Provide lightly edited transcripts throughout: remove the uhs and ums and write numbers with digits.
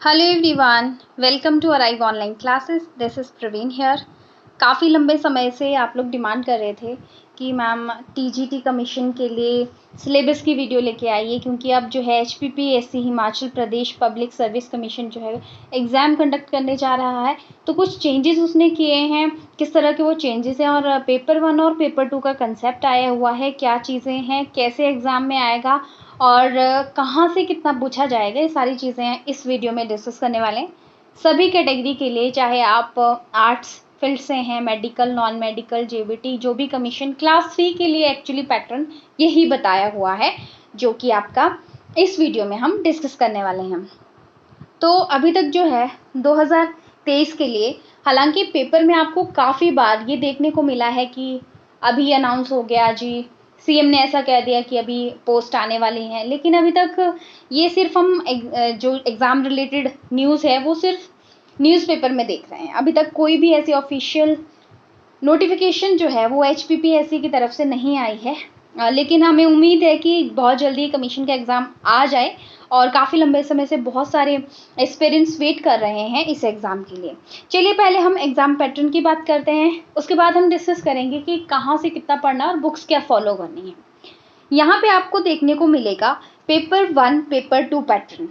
Hello everyone, welcome to arrive online classes. This is Praveen here. काफ़ी लंबे समय से आप लोग डिमांड कर रहे थे कि मैम टीजीटी कमीशन के लिए सिलेबस की वीडियो लेके आइए, क्योंकि अब जो है HPPSC Himachal Pradesh public service commission जो है एग्ज़ाम कंडक्ट करने जा रहा है। तो कुछ चेंजेस उसने किए हैं, किस तरह के वो चेंजेस हैं और पेपर 1 और पेपर 2 का कंसेप्ट आया हुआ है, क्या चीज़ें हैं, कैसे एग्ज़ाम में आएगा और कहाँ से कितना पूछा जाएगा, ये सारी चीज़ें इस वीडियो में डिस्कस करने वाले हैं। सभी कैटेगरी के लिए, चाहे आप आर्ट्स फील्ड से हैं, मेडिकल, नॉन मेडिकल, जेबीटी, जो भी कमीशन क्लास 3 के लिए एक्चुअली पैटर्न यही बताया हुआ है, जो कि आपका इस वीडियो में हम डिस्कस करने वाले हैं। तो अभी तक जो है 2023 के लिए, हालांकि पेपर में आपको काफ़ी बार ये देखने को मिला है कि अभी अनाउंस हो गया जी, सीएम ने ऐसा कह दिया कि अभी पोस्ट आने वाली हैं, लेकिन अभी तक ये सिर्फ हम जो एग्ज़ाम रिलेटेड न्यूज़ है वो सिर्फ न्यूज़पेपर में देख रहे हैं। अभी तक कोई भी ऐसी ऑफिशियल नोटिफिकेशन जो है वो एचपीपीएससी की तरफ से नहीं आई है, लेकिन हमें उम्मीद है कि बहुत जल्दी कमीशन का एग्ज़ाम आ जाए और काफ़ी लंबे समय से बहुत सारे एस्पिरेंट्स वेट कर रहे हैं इस एग्ज़ाम के लिए। चलिए पहले हम एग्ज़ाम पैटर्न की बात करते हैं, उसके बाद हम डिस्कस करेंगे कि कहाँ से कितना पढ़ना और बुक्स क्या फॉलो करनी है। यहाँ पे आपको देखने को मिलेगा पेपर 1 पेपर 2 पैटर्न।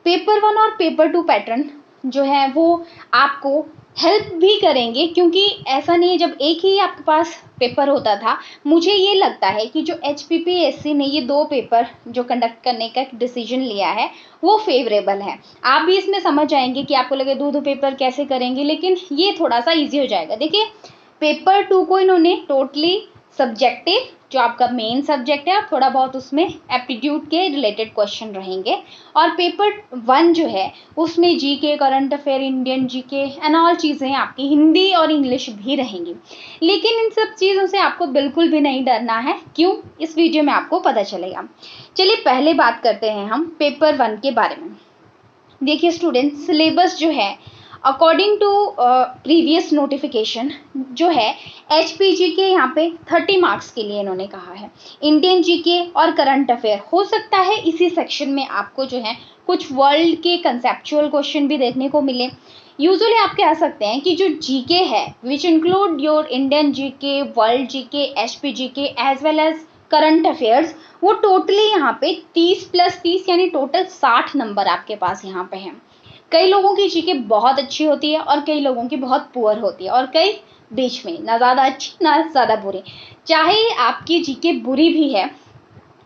पेपर 1 और पेपर 2 पैटर्न जो है वो आपको हेल्प भी करेंगे, क्योंकि ऐसा नहीं है जब एक ही आपके पास पेपर होता था। मुझे ये लगता है कि जो एचपीपीएससी ने ये 2 पेपर जो कंडक्ट करने का डिसीजन लिया है वो फेवरेबल है। आप भी इसमें समझ जाएंगे कि आपको लगे 2 पेपर कैसे करेंगे, लेकिन ये थोड़ा सा ईजी हो जाएगा। देखिए, पेपर 2 को इन्होंने टोटली सब्जेक्टिव, जो आपका मेन सब्जेक्ट है, और थोड़ा बहुत उसमें एप्टीट्यूड के रिलेटेड क्वेश्चन रहेंगे, और पेपर 1 जो है उसमें GK, current affair, Indian GK and all चीज़ें आपकी हिंदी और इंग्लिश भी रहेंगी। लेकिन इन सब चीज़ों से आपको बिल्कुल भी नहीं डरना है। क्यों? इस वीडियो में आपको पता चलेगा। चलिए पहले बात करते हैं हम पेपर 1 के बारे में। देखिए स्टूडेंट, सिलेबस जो है अकॉर्डिंग टू प्रीवियस नोटिफिकेशन जो है एचपीजी के यहाँ पे 30 मार्क्स के लिए इन्होंने कहा है। इंडियन जीके और करंट अफेयर, हो सकता है इसी सेक्शन में आपको जो है कुछ वर्ल्ड के कंसेप्चुअल क्वेश्चन भी देखने को मिले। यूजुअली आप कह सकते हैं कि जो जीके है which include your Indian GK, world GK, HP GK as well as current affairs, वो टोटली यहाँ पे 30 + 30 यानी टोटल 60 नंबर आपके पास यहाँ पे हैं। कई लोगों की जीके बहुत अच्छी होती है और कई लोगों की बहुत पुअर होती है, और कई बीच में, ना ज़्यादा अच्छी ना ज़्यादा बुरी। चाहे आपकी जीके बुरी भी है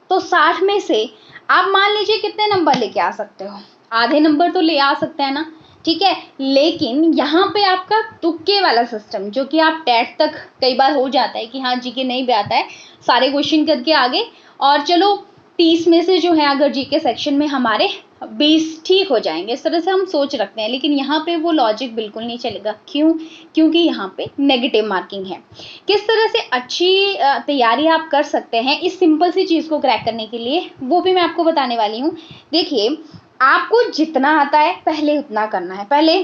तो 60 में से आप मान लीजिए कितने नंबर लेके आ सकते हो, आधे नंबर तो ले आ सकते हैं ना, ठीक है। लेकिन यहाँ पे आपका तुक्के वाला सिस्टम, जो कि आप टेट तक कई बार हो जाता है कि हाँ जीके नहीं भी आता है, सारे क्वेश्चन करके आगे, और चलो 30 में से जो है अगर जीके सेक्शन में हमारे 20 ठीक हो जाएंगे, इस तरह से हम सोच रखते हैं। लेकिन यहाँ पे वो लॉजिक बिल्कुल नहीं चलेगा। क्यों? क्योंकि यहाँ पे नेगेटिव मार्किंग है। किस तरह से अच्छी तैयारी आप कर सकते हैं इस सिंपल सी चीज़ को क्रैक करने के लिए, वो भी मैं आपको बताने वाली हूँ। देखिए, आपको जितना आता है पहले उतना करना है। पहले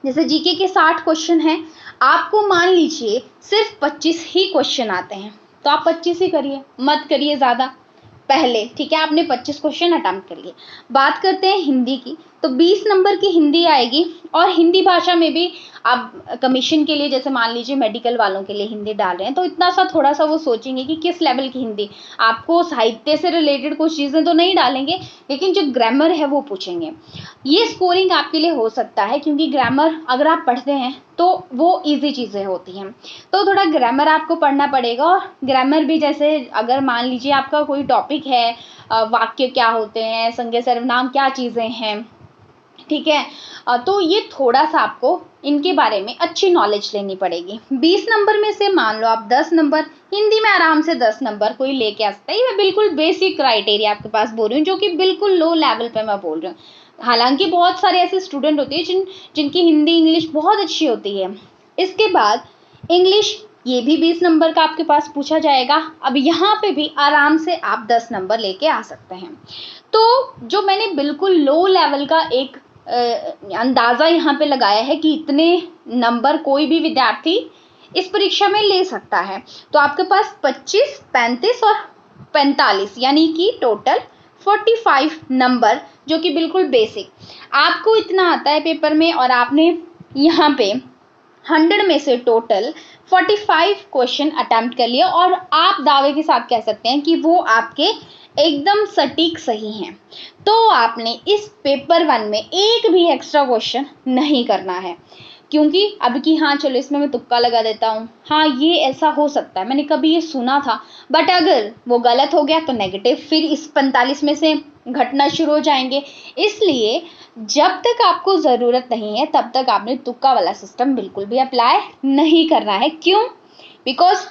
जैसे जीके के 60 क्वेश्चन हैं, आपको मान लीजिए सिर्फ 25 ही क्वेश्चन आते हैं, तो आप 25 ही करिए, मत करिए ज़्यादा पहले, ठीक है। आपने 25 क्वेश्चन अटेम्प्ट कर लिए। बात करते हैं हिंदी की, तो 20 नंबर की हिंदी आएगी, और हिंदी भाषा में भी आप कमीशन के लिए, जैसे मान लीजिए मेडिकल वालों के लिए हिंदी डाल रहे हैं, तो इतना सा थोड़ा सा वो सोचेंगे कि किस लेवल की हिंदी, आपको साहित्य से रिलेटेड कुछ चीज़ें तो नहीं डालेंगे, लेकिन जो ग्रामर है वो पूछेंगे। ये स्कोरिंग आपके लिए हो सकता है, क्योंकि ग्रामर अगर आप पढ़ते हैं तो वो इजी चीज़ें होती हैं, तो थोड़ा ग्रामर आपको पढ़ना पड़ेगा। और ग्रामर भी जैसे अगर मान लीजिए आपका कोई टॉपिक है, वाक्य क्या होते हैं, संज्ञा सर्वनाम क्या चीज़ें हैं, ठीक है, तो ये थोड़ा सा आपको इनके बारे में अच्छी नॉलेज लेनी पड़ेगी। 20 नंबर में से मान लो आप 10 नंबर हिंदी में आराम से 10 नंबर कोई लेके आ सकता है। ये बिल्कुल बेसिक क्राइटेरिया आपके पास बोल रही हूँ, जो कि बिल्कुल लो लेवल पे मैं बोल रही हूँ। हालांकि बहुत सारे ऐसे स्टूडेंट होते हैं जिनकी हिंदी इंग्लिश बहुत अच्छी होती है। इसके बाद इंग्लिश, ये भी 20 नंबर का आपके पास पूछा जाएगा। अब यहाँ पे भी आराम से आप 10 नंबर लेके आ सकते हैं। तो जो मैंने बिल्कुल लो लेवल का एक अंदाज़ा यहाँ पे लगाया है कि इतने नंबर कोई भी विद्यार्थी इस परीक्षा में ले सकता है, तो आपके पास 25, 35 और 45 यानी कि टोटल 45 नंबर, जो कि बिल्कुल बेसिक। आपको इतना आता है पेपर में और आपने यहाँ पे 100 में से टोटल 45 क्वेश्चन अटेम्प्ट कर लिया और आप दावे के साथ कह सकते हैं कि वो आपके एकदम सटीक सही हैं। तो आपने इस पेपर 1 में एक भी एक्स्ट्रा क्वेश्चन नहीं करना है, क्योंकि अब कि हाँ चलो इसमें मैं तुक्का लगा देता हूँ, हाँ ये ऐसा हो सकता है, मैंने कभी ये सुना था, बट अगर वो गलत हो गया तो नेगेटिव फिर इस 45 में से घटना शुरू हो जाएंगे। इसलिए जब तक आपको ज़रूरत नहीं है तब तक आपने तुक्का वाला सिस्टम बिल्कुल भी अप्लाई नहीं करना है। क्यों? बिकॉज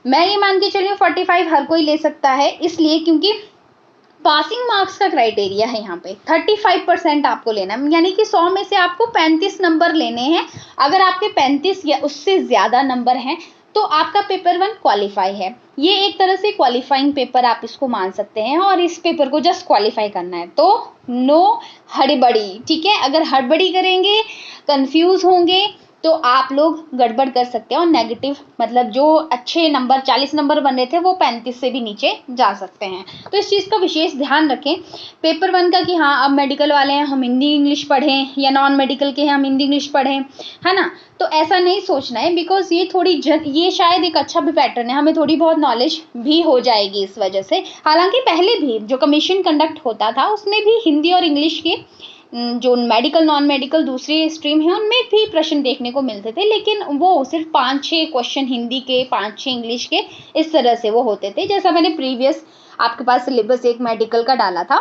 मैं ये मान के चलिए 45 हर कोई ले सकता है, इसलिए क्योंकि पासिंग मार्क्स का क्राइटेरिया है यहाँ पे 35% आपको लेना है, यानी कि 100 में से आपको 35 नंबर लेने हैं। अगर आपके 35 या उससे ज़्यादा नंबर हैं तो आपका पेपर 1 क्वालिफाई है। ये एक तरह से क्वालिफाइंग पेपर आप इसको मान सकते हैं और इस पेपर को जस्ट क्वालिफाई करना है। तो नो हड़बड़ी, ठीक है? अगर हड़बड़ी करेंगे, कंफ्यूज होंगे तो आप लोग गड़बड़ कर सकते हैं और नेगेटिव मतलब जो अच्छे नंबर 40 नंबर बन रहे थे वो 35 से भी नीचे जा सकते हैं। तो इस चीज़ का विशेष ध्यान रखें पेपर 1 का कि हाँ अब मेडिकल वाले हैं हम हिंदी इंग्लिश पढ़ें या नॉन मेडिकल के हैं हम हिंदी इंग्लिश पढ़ें, है ना? तो ऐसा नहीं सोचना है, बिकॉज ये शायद एक अच्छा भी पैटर्न है, हमें थोड़ी बहुत नॉलेज भी हो जाएगी इस वजह से। हालांकि पहले भी जो कमीशन कंडक्ट होता था उसमें भी हिंदी और इंग्लिश के जो मेडिकल नॉन मेडिकल दूसरी स्ट्रीम है उनमें भी प्रश्न देखने को मिलते थे, लेकिन वो सिर्फ 5-6 क्वेश्चन हिंदी के, 5-6 इंग्लिश के, इस तरह से वो होते थे। जैसा मैंने प्रीवियस आपके पास सिलेबस एक मेडिकल का डाला था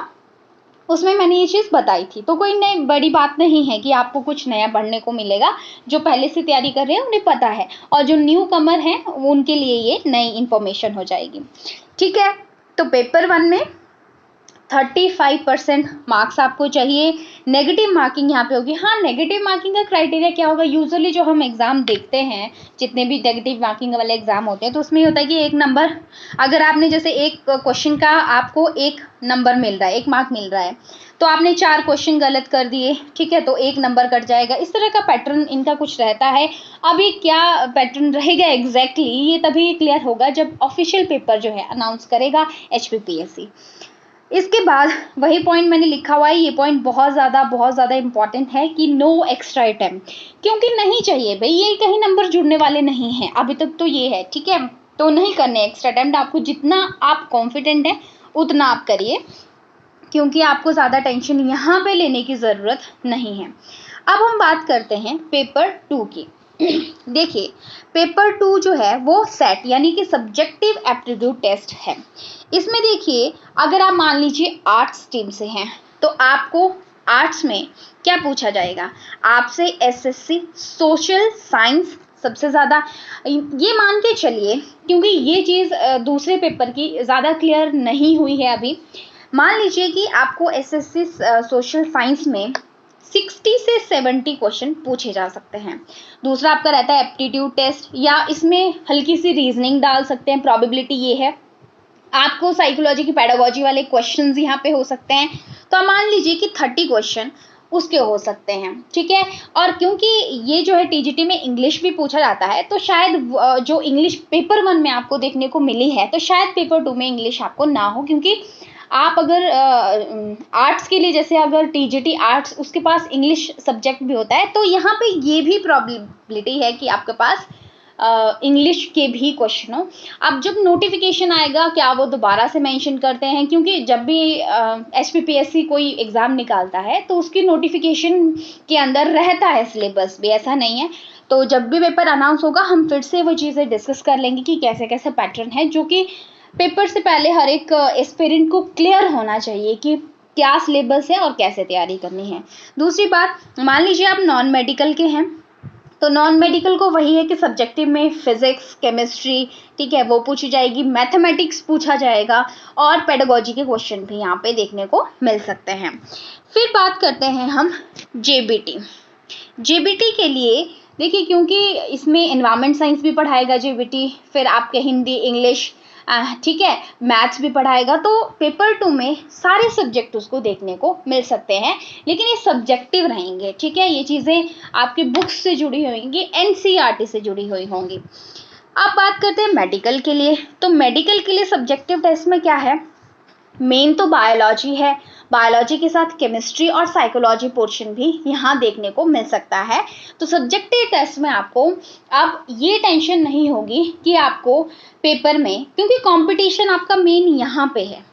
उसमें मैंने ये चीज़ बताई थी। तो कोई नई बड़ी बात नहीं है कि आपको कुछ नया पढ़ने को मिलेगा, जो पहले से तैयारी कर रहे हैं उन्हें पता है और जो न्यू कमर हैं उनके लिए ये नई इन्फॉर्मेशन हो जाएगी, ठीक है? तो पेपर 1 में 35% मार्क्स आपको चाहिए। नेगेटिव मार्किंग यहाँ पे होगी। हाँ, नेगेटिव मार्किंग का क्राइटेरिया क्या होगा? यूजुअली जो हम एग्ज़ाम देखते हैं, जितने भी नेगेटिव मार्किंग वाले एग्ज़ाम होते हैं, तो उसमें ये होता है कि 1 नंबर, अगर आपने जैसे एक क्वेश्चन का आपको 1 नंबर मिल रहा है, 1 मार्क मिल रहा है, तो आपने 4 क्वेश्चन गलत कर दिए, ठीक है, तो 1 नंबर कट जाएगा। इस तरह का पैटर्न इनका कुछ रहता है। अभी क्या पैटर्न रहेगा एग्जैक्टली ये तभी क्लियर होगा जब ऑफिशियल पेपर जो है अनाउंस करेगा HPPSC। इसके बाद वही पॉइंट मैंने लिखा हुआ है, ये पॉइंट बहुत ज़्यादा इंपॉर्टेंट है कि नो एक्स्ट्रा अटेम्प्ट, क्योंकि नहीं चाहिए भाई, ये कहीं नंबर जुड़ने वाले नहीं हैं अभी तक, तो ये है, ठीक है? तो नहीं करने एक्स्ट्रा अटेम्प्ट, आपको जितना आप कॉन्फिडेंट हैं उतना आप करिए, क्योंकि आपको ज़्यादा टेंशन यहाँ पे लेने की ज़रूरत नहीं है। अब हम बात करते हैं पेपर 2 की। देखिए पेपर 2 जो है वो सेट यानी कि सब्जेक्टिव एप्टीट्यूड टेस्ट है। इसमें देखिए अगर आप मान लीजिए आर्ट्स स्ट्रीम से हैं तो आपको आर्ट्स में क्या पूछा जाएगा? आपसे SSC सोशल साइंस सबसे ज़्यादा, ये मान के चलिए क्योंकि ये चीज़ दूसरे पेपर की ज़्यादा क्लियर नहीं हुई है अभी। मान लीजिए कि आपको SSC सोशल साइंस में 60 से 70 क्वेश्चन पूछे जा सकते हैं। दूसरा आपका रहता है एप्टीट्यूड टेस्ट, या इसमें हल्की सी रीजनिंग डाल सकते हैं, प्रोबेबिलिटी ये है। आपको साइकोलॉजी की पैडागोजी वाले क्वेश्चंस यहाँ पे हो सकते हैं, तो मान लीजिए कि 30 क्वेश्चन उसके हो सकते हैं, ठीक है? और क्योंकि ये जो है TGT में इंग्लिश भी पूछा जाता है, तो शायद जो इंग्लिश पेपर 1 में आपको देखने को मिली है तो शायद पेपर 2 में इंग्लिश आपको ना हो, क्योंकि आप अगर आर्ट्स के लिए, जैसे अगर TGT आर्ट्स उसके पास इंग्लिश सब्जेक्ट भी होता है, तो यहाँ पे ये भी प्रॉबिलिटी है कि आपके पास इंग्लिश के भी क्वेश्चन हो। अब जब नोटिफिकेशन आएगा क्या वो दोबारा से मेंशन करते हैं, क्योंकि जब भी HPPSC कोई एग्ज़ाम निकालता है तो उसकी नोटिफिकेशन के अंदर रहता है सिलेबस भी, ऐसा नहीं है। तो जब भी पेपर अनाउंस होगा हम फिर से वो चीज़ें डिस्कस कर लेंगे कि कैसे कैसे पैटर्न है, जो कि पेपर से पहले हर एक एस्पिरेंट को क्लियर होना चाहिए कि क्या सिलेबस है और कैसे तैयारी करनी है। दूसरी बात, मान लीजिए आप नॉन मेडिकल के हैं, तो नॉन मेडिकल को वही है कि सब्जेक्टिव में फिजिक्स, केमिस्ट्री, ठीक है, वो पूछी जाएगी, मैथमेटिक्स पूछा जाएगा और पेडागोजी के क्वेश्चन भी यहाँ पे देखने को मिल सकते हैं। फिर बात करते हैं हम JBT के लिए। देखिए क्योंकि इसमें एनवायरमेंट साइंस भी पढ़ाएगा JBT, फिर आपके हिंदी, इंग्लिश, ठीक है, मैथ्स भी पढ़ाएगा, तो पेपर 2 में सारे सब्जेक्ट उसको देखने को मिल सकते हैं, लेकिन ये सब्जेक्टिव रहेंगे, ठीक है? ये चीज़ें आपकी बुक्स से जुड़ी होंगी, NCERT से जुड़ी हुई होंगी। अब बात करते हैं मेडिकल के लिए। तो मेडिकल के लिए सब्जेक्टिव टेस्ट में क्या है, मेन तो बायोलॉजी है, बायोलॉजी के साथ केमिस्ट्री और साइकोलॉजी पोर्शन भी यहाँ देखने को मिल सकता है। तो सब्जेक्टिव टेस्ट में आपको अब ये टेंशन नहीं होगी कि आपको पेपर में, क्योंकि कंपटीशन आपका मेन यहाँ पे है,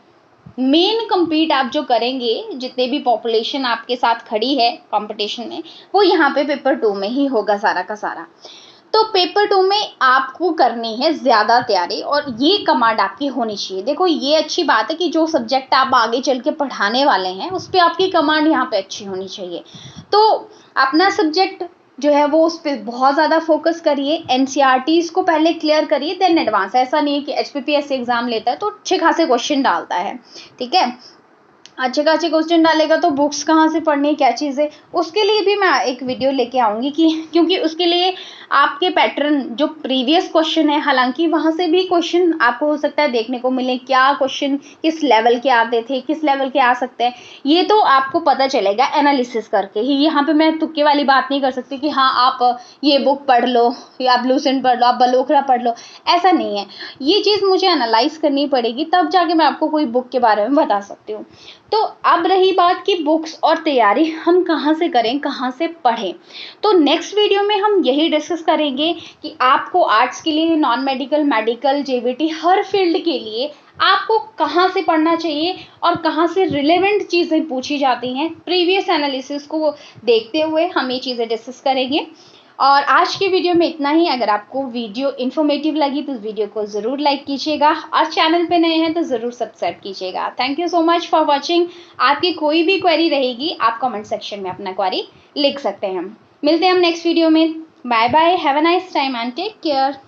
मेन compete आप जो करेंगे, जितने भी पॉपुलेशन आपके साथ खड़ी है कंपटीशन में, वो यहाँ पे पेपर 2 में ही होगा सारा का सारा। तो पेपर 2 में आपको करनी है ज़्यादा तैयारी और ये कमांड आपकी होनी चाहिए। देखो ये अच्छी बात है कि जो सब्जेक्ट आप आगे चल के पढ़ाने वाले हैं उस पर आपकी कमांड यहाँ पे अच्छी होनी चाहिए। तो अपना सब्जेक्ट जो है वो उस पर बहुत ज़्यादा फोकस करिए, एनसीईआरटीज़ को पहले क्लियर करिए देन एडवांस। ऐसा नहीं है कि एचपीपीएससी एग्जाम लेता है तो अच्छे खासे क्वेश्चन डालता है, ठीक है, अच्छे खासे क्वेश्चन डालेगा तो बुक्स कहाँ से पढ़नी है, क्या चीज़ है, उसके लिए भी मैं एक वीडियो लेके आऊँगी कि क्योंकि उसके लिए आपके पैटर्न जो प्रीवियस क्वेश्चन है, हालांकि वहाँ से भी क्वेश्चन आपको हो सकता है देखने को मिले, क्या क्वेश्चन किस लेवल के आते थे, किस लेवल के आ सकते हैं, ये तो आपको पता चलेगा एनालिसिस करके ही। यहाँ पे मैं तुक्के वाली बात नहीं कर सकती कि हाँ आप ये बुक पढ़ लो या ब्लूसेंट पढ़ लो, आप बलोखरा पढ़ लो, ऐसा नहीं है। ये चीज़ मुझे एनालाइज करनी पड़ेगी तब जाके मैं आपको कोई बुक के बारे में बता सकती हूँ। तो अब रही बात कि बुक्स और तैयारी हम कहाँ से करें, कहाँ से पढ़ें, तो नेक्स्ट वीडियो में हम यही डिस्कस करेंगे कि आपको आर्ट्स के लिए, नॉन मेडिकल, मेडिकल, जेबीटी, हर फील्ड के लिए आपको कहाँ से पढ़ना चाहिए और कहाँ से रिलेवेंट चीज़ें पूछी जाती हैं, प्रीवियस एनालिसिस को देखते हुए हम ये चीज़ें डिस्कस करेंगे। और आज की वीडियो में इतना ही। अगर आपको वीडियो इन्फॉर्मेटिव लगी तो वीडियो को ज़रूर लाइक कीजिएगा और चैनल पे नए हैं तो ज़रूर सब्सक्राइब कीजिएगा। Thank you so much for watching. आपकी कोई भी क्वेरी रहेगी आप कमेंट सेक्शन में अपना क्वेरी लिख सकते हैं। मिलते हैं हम नेक्स्ट वीडियो में। Bye bye, have a nice time and take care.